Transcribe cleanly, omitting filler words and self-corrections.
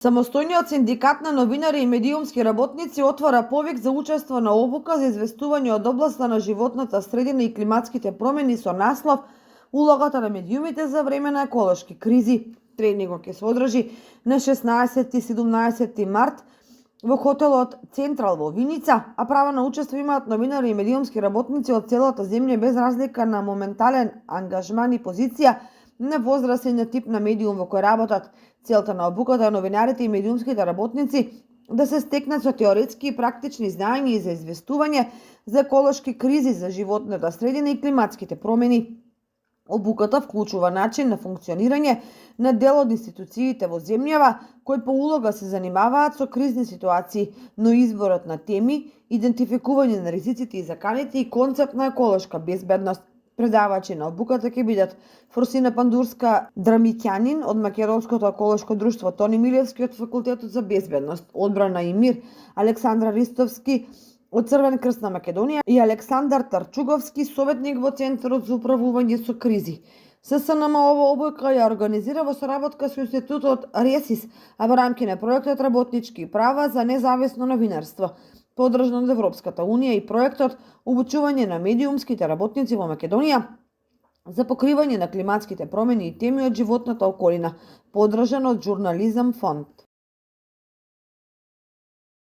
Самостојниот синдикат на новинари и медиумски работници отвора повик за учество на обука за известување од областа на животната средина и климатските промени со наслов "Улогата на медиумите за време на еколошки кризи". Тренингот ќе се одржи на 16 и 17 март во хотелот Централ во Виница, а права на учество имаат новинари и медиумски работници од целата земја без разлика на моментален ангажман и позиција, на возраст и на тип на медиум во кој работат. Целта на обуката е новинарите и медиумските работници да се стекнат со теоретски и практични знаења и за известување за еколошки кризи, за животната средина и климатските промени. Обуката вклучува начин на функционирање на дел од институциите во земјава кои по улога се занимаваат со кризни ситуации, но изборот на теми, идентификување на ризиците и заканите и концепт на еколошка безбедност. Предавачи на обуката ќе бидат Фросина Пандурска Драмиќанин од Македонското еколошко друштво, Тони Милевски од Факултетот за безбедност, одбрана и мир, Александра Ристовски од Црвен крст на Македонија и Александар Тарчуговски, советник во Центарот за управување со кризи. ССНМ ова обука ја организира во соработка со Институтот РЕСИС, а во рамки на проектот Работнички права за независно новинарство, поддржан од Европската Унија, и проектот Обучување на медиумските работници во Македонија за покривање на климатските промени и теми од животната околина, поддржан од Журнализам фонд.